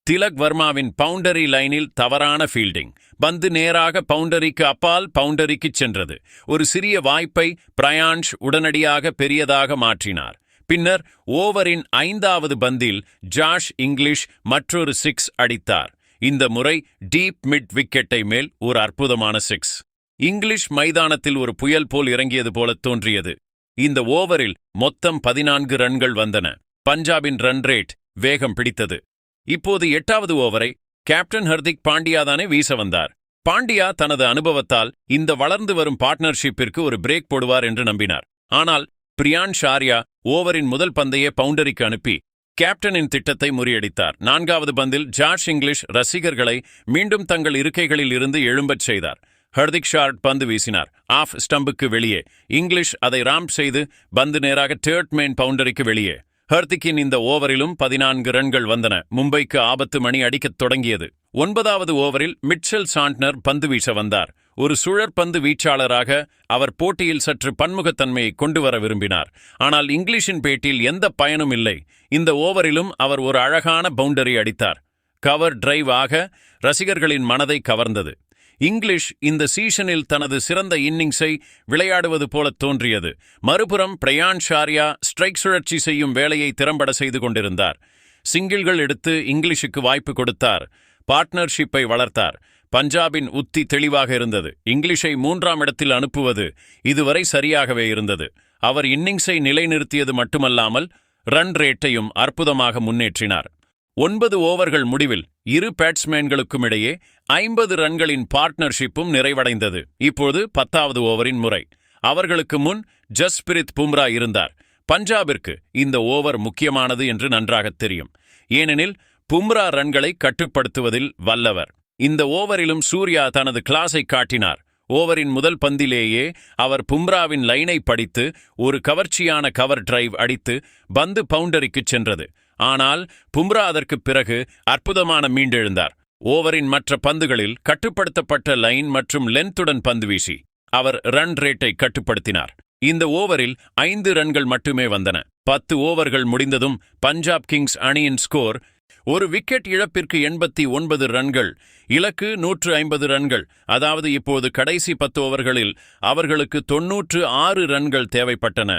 திலக் வர்மாவின் பவுண்டரி லைனில் தவறான ஃபீல்டிங். பந்து நேராக பவுண்டரிக்கு அப்பால் பவுண்டரிக்கு சென்றது. ஒரு சிறிய வாய்ப்பை பிரியான்ஷ் உடனடியாக பெரியதாக மாற்றினார். பின்னர் ஓவரின் 5வது பந்தில் ஜாஷ் இங்கிலீஷ் மற்றொரு 6 அடித்தார். இந்த முறை டீப் மிட் விக்கெட்டை மேல் ஒரு அற்புதமான 6. இங்கிலீஷ் மைதானத்தில் ஒரு புயல் போல் இறங்கியது போல தோன்றியது. இந்த ஓவரில் மொத்தம் 14 ரன்கள் வந்தன. பஞ்சாபின் ரன் ரேட் வேகம் பிடித்தது. இப்போது 8வது ஓவரை கேப்டன் ஹர்திக் பாண்டியாதானே வீச வந்தார். பாண்டியா தனது அனுபவத்தால் இந்த வளர்ந்து வரும் பார்ட்னர்ஷிப்பிற்கு ஒரு பிரேக் போடுவார் என்று நம்பினார். ஆனால் பிரியான்ஷ் ஆர்யா ஓவரின் முதல் பந்தையே பவுண்டரிக்கு அனுப்பி கேப்டனின் திட்டத்தை முறியடித்தார். 4வது பந்தில் ஜாஷ் இங்கிலீஷ் ரசிகர்களை மீண்டும் தங்கள் இருக்கைகளில் இருந்து எழும்பச் செய்தார். ஹர்திக் ஷார்ட் பந்து வீசினார். ஆஃப் ஸ்டம்புக்கு வெளியே. இங்கிலீஷ் அதை ராம்ப் செய்து பந்து நேராக தேர்ட்மேன் பவுண்டரிக்கு வெளியே. ஹர்திக்கின் இந்த ஓவரிலும் 14 ரன்கள் வந்தன. மும்பைக்கு ஆபத்து மணி அடிக்கத் தொடங்கியது. 9வது ஓவரில் மிட்செல் சாண்ட்னர் பந்து வீச வந்தார். ஒரு சுழற்பந்து வீச்சாளராக அவர் போட்டியில் சற்று பன்முகத்தன்மையை கொண்டு வர விரும்பினார். ஆனால் இங்கிலீஷின் பேட்டில் எந்த பயனும் இல்லை. இந்த ஓவரிலும் அவர் ஒரு அழகான பவுண்டரி அடித்தார். கவர் டிரைவ் ஆக ரசிகர்களின் மனதை கவர்ந்தது. இங்கிலீஷ் இந்த சீசனில் தனது சிறந்த இன்னிங்ஸை விளையாடுவது போல தோன்றியது. மறுபுறம் பிரியான்ஷ் ஆர்யா ஸ்ட்ரைக் சுழற்சி செய்யும் வேலையை திறம்பட செய்து கொண்டிருந்தார். சிங்கிள்கள் எடுத்து இங்கிலீஷுக்கு வாய்ப்பு கொடுத்தார். பார்ட்னர்ஷிப்பை வளர்த்தார். பஞ்சாபின் உத்தி தெளிவாக இருந்தது. இங்கிலீஷை 3ஆம் இடத்தில் அனுப்புவது இதுவரை சரியாகவே இருந்தது. அவர் இன்னிங்ஸை நிலைநிறுத்தியது மட்டுமல்லாமல் ரன் ரேட்டையும் அற்புதமாக முன்னேற்றினார். 9 ஓவர்கள் முடிவில் இரு பேட்ஸ்மேன்களுக்கும் இடையே 50 ரன்களின் பார்ட்னர்ஷிப்பும் நிறைவடைந்தது. இப்போது 10வது ஓவரின் முறை. அவர்களுக்கு முன் ஜஸ்பிரித் பும்ரா இருந்தார். பஞ்சாபிற்கு இந்த ஓவர் முக்கியமானது என்று நன்றாக தெரியும். ஏனெனில் பும்ரா ரன்களை கட்டுப்படுத்துவதில் வல்லவர். இந்த ஓவரிலும் சூர்யா தனது கிளாஸை காட்டினார். ஓவரின் முதல் பந்திலேயே அவர் பும்ராவின் லைனை படித்து ஒரு கவர்ச்சியான கவர் டிரைவ் அடித்து பந்து பவுண்டரிக்கு சென்றது. ஆனால் பும்ரா அதற்குப் பிறகு அற்புதமான மீண்டெழுந்தார். ஓவரின் மற்ற பந்துகளில் கட்டுப்படுத்தப்பட்ட லைன் மற்றும் லென்த்துடன் பந்து வீசி அவர் ரன் ரேட்டை கட்டுப்படுத்தினார். இந்த ஓவரில் 5 ரன்கள் மட்டுமே வந்தன. 10 ஓவர்கள் முடிந்ததும் பஞ்சாப் கிங்ஸ் அணியின் ஸ்கோர் ஒரு விக்கெட் இழப்பிற்கு 89 ரன்கள். இலக்கு 150 ரன்கள். அதாவது இப்போது கடைசி 10 ஓவர்களில் அவர்களுக்கு 96 ரன்கள் தேவைப்பட்டன.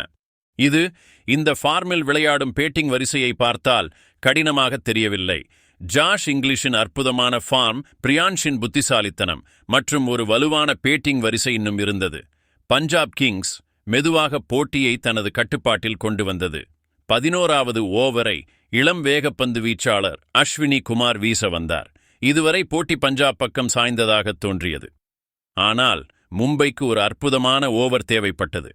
இது இந்த ஃபார்மில் விளையாடும் பேட்டிங் வரிசையை பார்த்தால் கடினமாக தெரியவில்லை. ஜாஷ் இங்கிலீஷின் அற்புதமான ஃபார்ம், பிரியான்ஷின் புத்திசாலித்தனம் மற்றும் ஒரு வலுவான பேட்டிங் வரிசை இன்னும் இருந்தது. பஞ்சாப் கிங்ஸ் மெதுவாக போட்டியை தனது கட்டுப்பாட்டில் கொண்டு வந்தது. 11வது ஓவரை இளம் வேகப்பந்து வீச்சாளர் அஸ்வினி குமார் வீச வந்தார். இதுவரை போட்டி பஞ்சாப் பக்கம் சாய்ந்ததாக தோன்றியது. ஆனால் மும்பைக்கு ஒரு அற்புதமான ஓவர் தேவைப்பட்டது.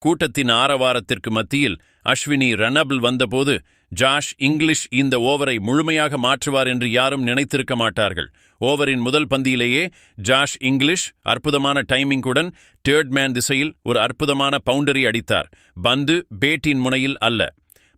கூட்டத்தின் ஆரவாரத்திற்கு மத்தியில் அஸ்வினி ரன்னபிள் வந்தபோது ஜாஷ் இங்கிலீஷ் இந்த ஓவரை முழுமையாக மாற்றுவார் என்று யாரும் நினைத்திருக்க மாட்டார்கள். ஓவரின் முதல் பந்தியிலேயே ஜாஷ் இங்கிலீஷ் அற்புதமான டைமிங்குடன் தேர்ட் மேன் திசையில் ஒரு அற்புதமான பவுண்டரி அடித்தார். பந்து பேட்டின் முனையில் அல்ல,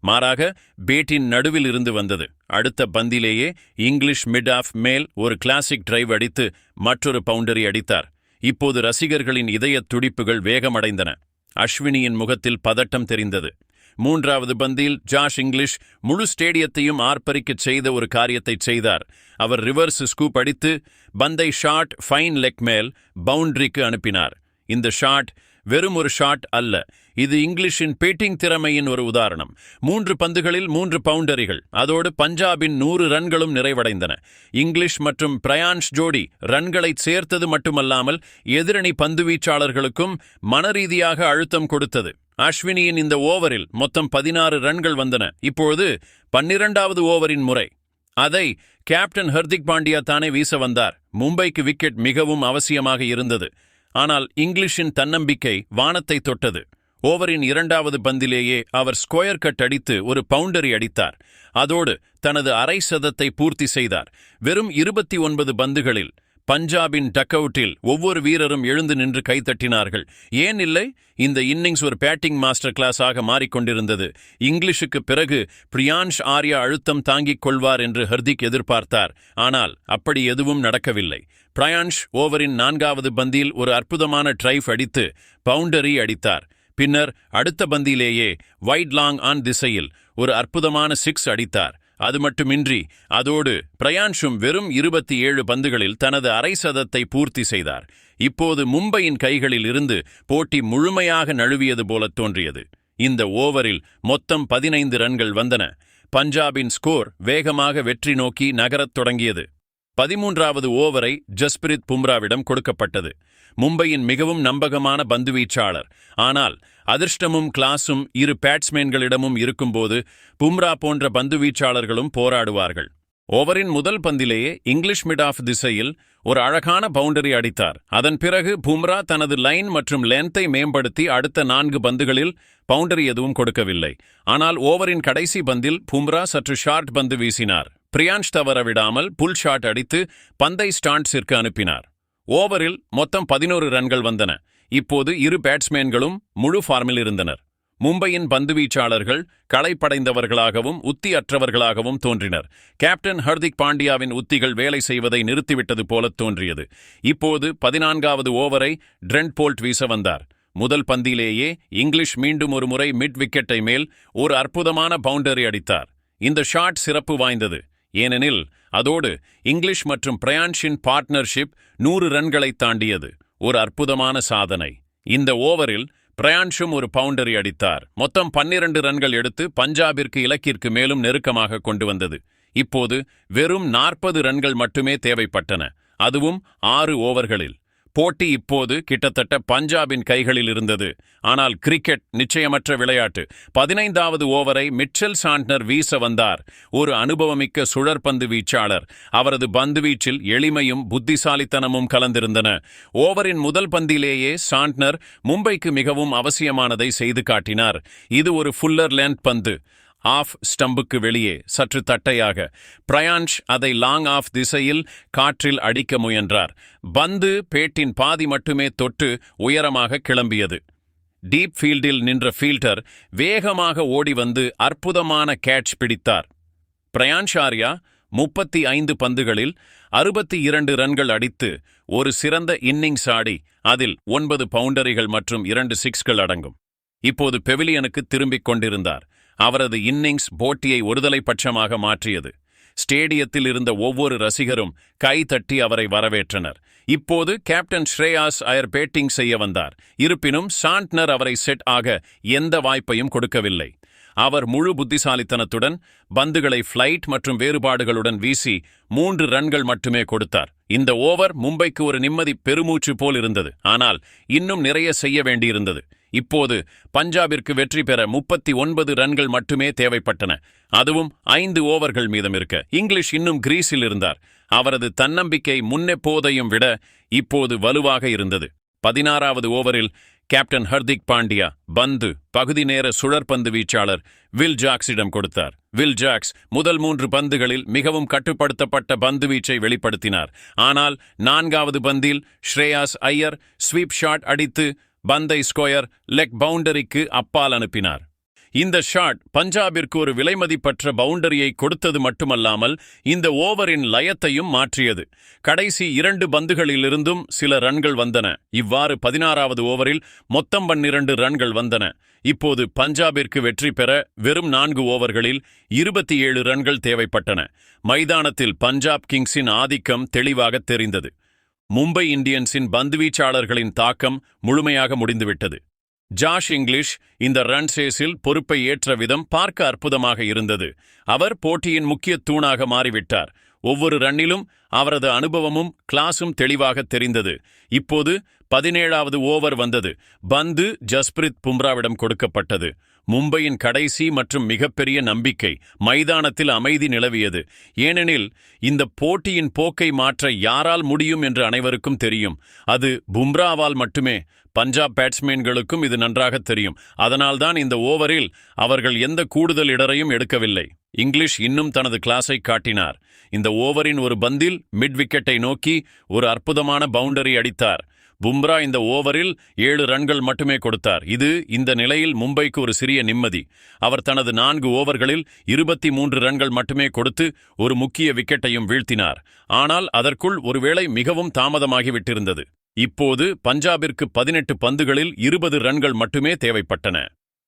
மாறாக பேட்டின் நடுவில் இருந்து வந்தது. அடுத்த பந்திலேயே இங்கிலீஷ் மிட் ஆஃப் மேல் ஒரு கிளாசிக் டிரைவ் அடித்து மற்றொரு பவுண்டரி அடித்தார். இப்போது ரசிகர்களின் இதயத் துடிப்புகள் வேகமடைந்தன. அஸ்வினியின் முகத்தில் பதட்டம் தெரிந்தது. மூன்றாவது பந்தில் ஜாஷ் இங்கிலீஷ் முழு ஸ்டேடியத்தையும் ஆர்ப்பரிக்கச் செய்த ஒரு காரியத்தை செய்தார். அவர் ரிவர்ஸ் ஸ்கூப் அடித்து பந்தை ஷாட் ஃபைன் லெக் மேல் பவுண்டரிக்கு அனுப்பினார். இந்த ஷாட் வெறும் ஒரு ஷாட் அல்ல, இது இங்கிலீஷின் பேட்டிங் திறமையின் ஒரு உதாரணம். 3 பந்துகளில் 3 பவுண்டரிகள், அதோடு பஞ்சாபின் 100 ரன்களும் நிறைவடைந்தன. இங்கிலீஷ் மற்றும் பிரயான்ஷ் ஜோடி ரன்களை சேர்த்தது மட்டுமல்லாமல் எதிரணி பந்துவீச்சாளர்களுக்கும் மனரீதியாக அழுத்தம் கொடுத்தது. அஸ்வினியின் இந்த ஓவரில் மொத்தம் 16 ரன்கள் வந்தன. இப்போது 12வது ஓவரின் முறை. அதை கேப்டன் ஹர்திக் பாண்டியா தானே வீச வந்தார். மும்பைக்கு விக்கெட் மிகவும் அவசியமாக இருந்தது. ஆனால் இங்கிலீஷின் தன்னம்பிக்கை வானத்தை தொட்டது. ஓவரின் 2வது பந்திலேயே அவர் ஸ்கொயர் கட் அடித்து ஒரு பவுண்டரி அடித்தார். அதோடு தனது அரை சதத்தை பூர்த்தி செய்தார். வெறும் 29 பந்துகளில் பஞ்சாபின் டக் அவுட்டில் ஒவ்வொரு வீரரும் எழுந்து நின்று கைத்தட்டினார்கள். ஏன் இல்லை? இந்த இன்னிங்ஸ் ஒரு பேட்டிங் மாஸ்டர் கிளாஸாக மாறிக்கொண்டிருந்தது. இங்கிலீஷுக்கு பிறகு பிரியான்ஷ் ஆர்யா அழுத்தம் தாங்கிக் கொள்வார் என்று ஹர்திக் எதிர்பார்த்தார். ஆனால் அப்படி எதுவும் நடக்கவில்லை. பிரியான்ஷ் ஓவரின் 4வது பந்தில் ஒரு அற்புதமான டிரைவ் அடித்து பவுண்டரி அடித்தார். பின்னர் அடுத்த பந்திலேயே வைட் லாங் ஆன் திசையில் ஒரு அற்புதமான 6 அடித்தார். அது மட்டுமின்றி அதோடு பிரியான்ஷும் வெறும் 27 பந்துகளில் தனது அரை சதத்தை பூர்த்தி செய்தார். இப்போது மும்பையின் கைகளில் இருந்து போட்டி முழுமையாக நழுவியது போல தோன்றியது. இந்த ஓவரில் மொத்தம் 15 ரன்கள் வந்தன. பஞ்சாபின் ஸ்கோர் வேகமாக வெற்றி நோக்கி நகரத் தொடங்கியது. 13வது ஓவரை ஜஸ்பிரித் பும்ராவிடம் கொடுக்கப்பட்டது. மும்பையின் மிகவும் நம்பகமான பந்துவீச்சாளர். ஆனால் அதிர்ஷ்டமும் கிளாஸும் இரு பேட்ஸ்மேன்களிடமும் இருக்கும்போது பும்ரா போன்ற பந்துவீச்சாளர்களும் போராடுவார்கள். ஓவரின் முதல் பந்திலேயே இங்கிலீஷ் மிட் ஆஃப் திசையில் ஒரு அழகான பவுண்டரி அடித்தார். அதன் பிறகு பும்ரா தனது லைன் மற்றும் லென்த்தை மேம்படுத்தி அடுத்த 4 பந்துகளில் பவுண்டரி எதுவும் கொடுக்கவில்லை. ஆனால் ஓவரின் கடைசி பந்தில் பும்ரா சற்று ஷார்ட் பந்து வீசினார். பிரியான்ஷ் தவற விடாமல் புல் ஷாட் அடித்து பந்தை ஸ்டாண்ட்ஸிற்கு அனுப்பினார். ஓவரில் மொத்தம் 11 ரன்கள் வந்தன. இப்போது இரு பேட்ஸ்மேன்களும் முழு ஃபார்மில் இருந்தனர். மும்பையின் பந்துவீச்சாளர்கள் களைப்படைந்தவர்களாகவும் உத்தி அற்றவர்களாகவும் தோன்றினர். கேப்டன் ஹர்திக் பாண்டியாவின் உத்திகள் வேலை செய்வதை நிறுத்திவிட்டது போல தோன்றியது. இப்போது 14வது ஓவரை ட்ரெண்ட் போல்ட் வீச வந்தார். முதல் பந்திலேயே இங்கிலீஷ் மீண்டும் ஒரு முறை மிட் விக்கெட்டை மேல் ஒரு அற்புதமான பவுண்டரி அடித்தார். இந்த ஷாட் சிறப்பு வாய்ந்தது. ஏனெனில் அதோடு இங்கிலீஷ் மற்றும் பிரியான்ஷின் பார்ட்னர்ஷிப் 100 ரன்களை தாண்டியது. ஒரு அற்புதமான சாதனை. இந்த ஓவரில் பிரியான்ஷும் ஒரு பவுண்டரி அடித்தார். மொத்தம் 12 ரன்கள் எடுத்து பஞ்சாபிற்கு இலக்கிற்கு மேலும் நெருக்கமாக கொண்டு வந்தது. இப்போது வெறும் 40 ரன்கள் மட்டுமே தேவைப்பட்டன, அதுவும் 6 ஓவர்களில். போட்டி இப்போது கிட்டத்தட்ட பஞ்சாபின் கைகளில் இருந்தது. ஆனால் கிரிக்கெட் நிச்சயமற்ற விளையாட்டு. 15வது ஓவரை மிச்சல் சாண்ட்னர் வீச வந்தார். ஒரு அனுபவமிக்க சுழற்பந்து வீச்சாளர். அவரது பந்துவீச்சில் எளிமையும் புத்திசாலித்தனமும் கலந்திருந்தன. ஓவரின் முதல் பந்திலேயே சாண்ட்னர் மும்பைக்கு மிகவும் அவசியமானதை செய்து காட்டினார். இது ஒரு ஃபுல்லர் லென்த் பந்து, ஆஃப் ஸ்டம்புக்கு வெளியே சற்று தட்டையாக. பிரியான்ஷ் அதை லாங் ஆஃப் திசையில் காற்றில் அடிக்க முயன்றார். பந்து பேட்டின் பாதி மட்டுமே தொட்டு உயரமாக கிளம்பியது. டீப் ஃபீல்டில் நின்ற ஃபீல்டர் வேகமாக ஓடி வந்து அற்புதமான கேட்ச் பிடித்தார். பிரியான்ஷ் ஆர்யா 35 பந்துகளில் 62 ரன்கள் அடித்து ஒரு சிறந்த இன்னிங்ஸ் ஆடி அதில் 9 பவுண்டரிகள் மற்றும் 2 சிக்ஸ்கள் அடங்கும். இப்போது பெவிலியனுக்கு திரும்பிக் கொண்டிருந்தார். அவரது இன்னிங்ஸ் போட்டியை ஒருதலை பட்சமாக மாற்றியது. ஸ்டேடியத்தில் இருந்த ஒவ்வொரு ரசிகரும் கை தட்டி அவரை வரவேற்றனர். இப்போது கேப்டன் ஸ்ரேயாஸ் ஐயர் பேட்டிங் செய்ய வந்தார். இருப்பினும் சாண்ட்னர் அவரை செட் ஆக எந்த வாய்ப்பையும் கொடுக்கவில்லை. அவர் முழு புத்திசாலித்தனத்துடன் பந்துகளை ஃப்ளைட் மற்றும் வேறுபாடுகளுடன் வீசி 3 ரன்கள் மட்டுமே கொடுத்தார். இந்த ஓவர் மும்பைக்கு ஒரு நிம்மதி பெருமூச்சு போல் இருந்தது. ஆனால் இன்னும் நிறைய செய்ய வேண்டியிருந்தது. இப்போது பஞ்சாபிற்கு வெற்றி பெற 39 ரன்கள் மட்டுமே தேவைப்பட்டன, அதுவும் 5 ஓவர்கள் மீதம் இருக்க. இங்கிலீஷ் இன்னும் கிரீஸில் இருந்தார். அவரது தன்னம்பிக்கை முன்னெப்போதையும் விட இப்போது வலுவாக இருந்தது. 16வது ஓவரில் கேப்டன் ஹர்திக் பாண்டியா பந்து பகுதி நேர சுழற்பந்து வீச்சாளர் வில் ஜாக்ஸிடம் கொடுத்தார். வில் ஜாக்ஸ் முதல் 3 பந்துகளில் மிகவும் கட்டுப்படுத்தப்பட்ட பந்து வீச்சை வெளிப்படுத்தினார். ஆனால் 4வது பந்தில் ஸ்ரேயாஸ் ஐயர் ஸ்வீப் ஷாட் அடித்து பந்தை ஸ்கொயர் லெக் பவுண்டரிக்கு அப்பால் அனுப்பினார். இந்த ஷாட் பஞ்சாபிற்கு ஒரு விலைமதிப்பற்ற பவுண்டரியை கொடுத்தது மட்டுமல்லாமல் இந்த ஓவரின் லயத்தையும் மாற்றியது. கடைசி 2 பந்துகளிலிருந்தும் சில ரன்கள் வந்தன. இவ்வாறு 16வது ஓவரில் மொத்தம் 12 ரன்கள் வந்தன. இப்போது பஞ்சாபிற்கு வெற்றி பெற வெறும் 4 ஓவர்களில் 27 ரன்கள் தேவைப்பட்டன. மைதானத்தில் பஞ்சாப் கிங்ஸின் ஆதிக்கம் தெளிவாக தெரிந்தது. மும்பை இந்தியன்ஸின் பந்துவீச்சாளர்களின் தாக்கம் முழுமையாக முடிந்துவிட்டது. ஜாஷ் இங்கிலீஷ் இந்த ரன் சேஸில் பொறுப்பை ஏற்ற விதம் பார்க்க அற்புதமாக இருந்தது. அவர் போட்டியின் முக்கிய தூணாக மாறிவிட்டார். ஒவ்வொரு ரன்னிலும் அவரது அனுபவமும் கிளாஸும் தெளிவாக தெரிந்தது. இப்போது 17வது ஓவர் வந்தது. பந்து ஜஸ்பிரித் பும்ராவிடம் கொடுக்கப்பட்டது. மும்பையின் கடைசி மற்றும் மிகப்பெரிய நம்பிக்கை. மைதானத்தில் அமைதி நிலவியது. ஏனெனில் இந்த போட்டியின் போக்கை மாற்ற யாரால் முடியும் என்று அனைவருக்கும் தெரியும். அது பும்ராவால் மட்டுமே. பஞ்சாப் பேட்ஸ்மேன்களுக்கும் இது நன்றாக தெரியும். அதனால்தான் இந்த ஓவரில் அவர்கள் எந்த கூடுதல் இடரையும் எடுக்கவில்லை. இங்கிலீஷ் இன்னும் தனது கிளாஸை காட்டினார். இந்த ஓவரின் ஒரு பந்தில் மிட் விக்கெட்டை நோக்கி ஒரு அற்புதமான பவுண்டரி அடித்தார். பும்ரா இந்த ஓவரில் 7 ரன்கள் மட்டுமே கொடுத்தார். இது இந்த நிலையில் மும்பைக்கு ஒரு சிறிய நிம்மதி. அவர் தனது 4 ஓவர்களில் 23 ரன்கள் மட்டுமே கொடுத்து ஒரு முக்கிய விக்கெட்டையும் வீழ்த்தினார். ஆனால் அதற்குள் ஒருவேளை மிகவும் தாமதமாகிவிட்டிருந்தது. இப்போது பஞ்சாபிற்கு 18 பந்துகளில் 20 ரன்கள் மட்டுமே தேவைப்பட்டன.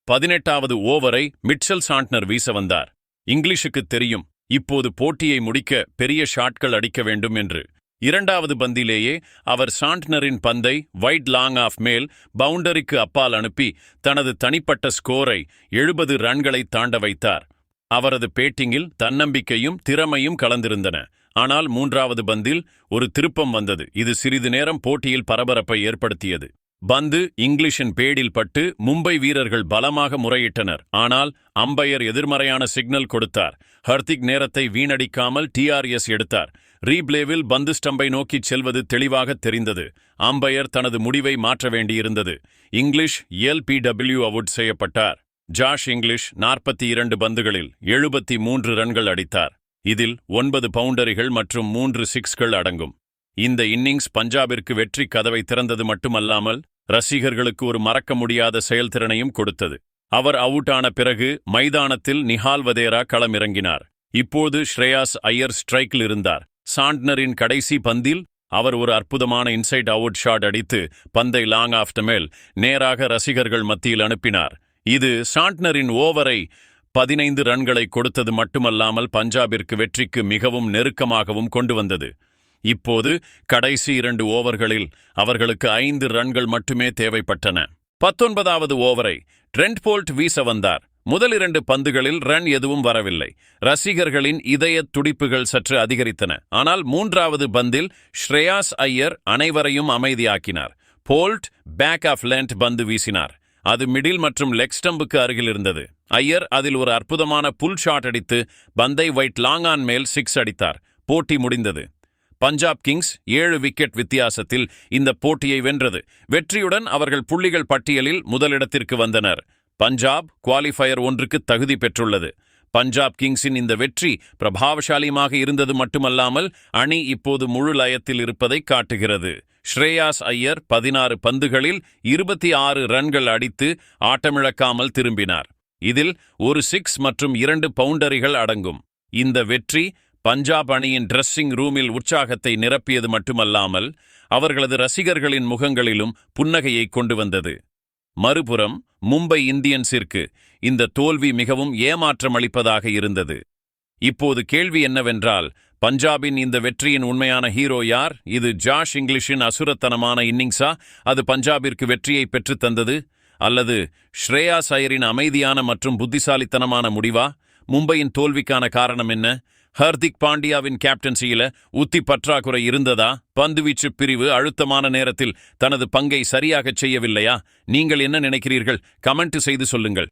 18வது ஓவரை மிட்சல் சாண்ட்னர் வீச வந்தார். இங்கிலீஷுக்கு தெரியும் இப்போது போட்டியை முடிக்க பெரிய ஷாட்கள் அடிக்க வேண்டும் என்று. 2வது பந்திலேயே அவர் சாண்ட்னரின் பந்தை வைட் லாங் ஆஃப் மேல் பவுண்டரிக்கு அப்பால் அனுப்பி தனது தனிப்பட்ட ஸ்கோரை 70 ரன்களை தாண்ட வைத்தார். அவரது பேட்டிங்கில் தன்னம்பிக்கையும் திறமையும் கலந்திருந்தன. ஆனால் 3வது பந்தில் ஒரு திருப்பம் வந்தது. இது சிறிது நேரம் போட்டியில் பரபரப்பை ஏற்படுத்தியது. பந்து இங்கிலீஷின் பேடில் பட்டு மும்பை வீரர்கள் பலமாக முறையிட்டனர். ஆனால் அம்பையர் எதிர்மறையான சிக்னல் கொடுத்தார். ஹர்திக் நேரத்தை வீணடிக்காமல் TRS எடுத்தார். ரீப்ளேவில் பந்து ஸ்டம்பை நோக்கிச் செல்வது தெளிவாக தெரிந்தது. அம்பையர் தனது முடிவை மாற்ற வேண்டியிருந்தது. இங்கிலீஷ் LPW அவுட் செய்யப்பட்டார். ஜாஷ் இங்கிலீஷ் 42 பந்துகளில் 73 ரன்கள் அடித்தார். இதில் 9 பவுண்டரிகள் மற்றும் 3 சிக்ஸ்கள் அடங்கும். இந்த இன்னிங்ஸ் பஞ்சாபிற்கு வெற்றி கதவை திறந்தது மட்டுமல்லாமல் ரசிகர்களுக்கு ஒரு மறக்க முடியாத செயல்திறனையும் கொடுத்தது. அவர் அவுட் ஆன பிறகு மைதானத்தில் நிஹால் வதேரா களமிறங்கினார். இப்போது ஸ்ரேயாஸ் ஐயர் ஸ்ட்ரைக்கில் இருந்தார். சாண்ட்னரின் கடைசி பந்தில் அவர் ஒரு அற்புதமான இன்சைட் அவுட் ஷாட் அடித்து பந்தை லாங் ஆஃப் த மேல் நேராக ரசிகர்கள் மத்தியில் அனுப்பினார். இது சாண்ட்னரின் ஓவரை 15 ரன்களை கொடுத்தது மட்டுமல்லாமல் பஞ்சாபிற்கு வெற்றிக்கு மிகவும் நெருக்கமாகவும் கொண்டு வந்தது. இப்போது கடைசி 2 ஓவர்களில் அவர்களுக்கு 5 ரன்கள் மட்டுமே தேவைப்பட்டன. 19வது ஓவரை ட்ரெண்ட் போல்ட் வீச வந்தார். முதல் 2 பந்துகளில் ரன் எதுவும் வரவில்லை. ரசிகர்களின் இதய துடிப்புகள் சற்று அதிகரித்தன. ஆனால் 3வது பந்தில் ஸ்ரேயாஸ் ஐயர் அனைவரையும் அமைதியாக்கினார். போல்ட் பேக் ஆஃப் லென்த் பந்து வீசினார். அது மிடில் மற்றும் லெக் ஸ்டம்புக்கு அருகில் இருந்தது. ஐயர் அதில் ஒரு அற்புதமான புல் ஷாட் அடித்து பந்தை வைட் லாங் ஆன் மேல் 6 அடித்தார். போட்டி முடிந்தது. பஞ்சாப் கிங்ஸ் 7 விக்கெட் வித்தியாசத்தில் இந்த போட்டியை வென்றது. வெற்றியுடன் அவர்கள் புள்ளிகள் பட்டியலில் முதலிடத்திற்கு வந்தனர். பஞ்சாப் குவாலிஃபயர் 1க்கு தகுதி பெற்றுள்ளது. பஞ்சாப் கிங்ஸின் இந்த வெற்றி பிரபாவசாலியாக இருந்தது மட்டுமல்லாமல் அணி இப்போது முழு லயத்தில் இருப்பதை காட்டுகிறது. ஸ்ரேயாஸ் ஐயர் 16 பந்துகளில் 26 ரன்கள் அடித்து ஆட்டமிழக்காமல் திரும்பினார். இதில் ஒரு 6 மற்றும் 2 பவுண்டரிகள் அடங்கும். இந்த வெற்றி பஞ்சாப் அணியின் டிரெஸ்ஸிங் ரூமில் உற்சாகத்தை நிரப்பியது மட்டுமல்லாமல் அவர்களது ரசிகர்களின் முகங்களிலும் புன்னகையை கொண்டு வந்தது. மறுபுறம் மும்பை இந்தியன்ஸிற்கு இந்த தோல்வி மிகவும் ஏமாற்றம் அளிப்பதாக இருந்தது. இப்போது கேள்வி என்னவென்றால், பஞ்சாபின் இந்த வெற்றியின் உண்மையான ஹீரோ யார்? இது ஜாஷ் இங்கிலீஷின் அசுரத்தனமான இன்னிங்ஸா அது பஞ்சாபிற்கு வெற்றியை பெற்றுத்தந்தது? அல்லது ஸ்ரேயாஸ் ஐயரின் அமைதியான மற்றும் புத்திசாலித்தனமான முடிவா? மும்பையின் தோல்விக்கான காரணம் என்ன? ஹர்திக் பாண்டியாவின் கேப்டன்சியில உத்தி பற்றாக்குறை இருந்ததா? பந்துவீச்சு பிரிவு அழுத்தமான நேரத்தில் தனது பங்கை சரியாகச் செய்யவில்லையா? நீங்கள் என்ன நினைக்கிறீர்கள்? கமெண்ட் செய்து சொல்லுங்கள்.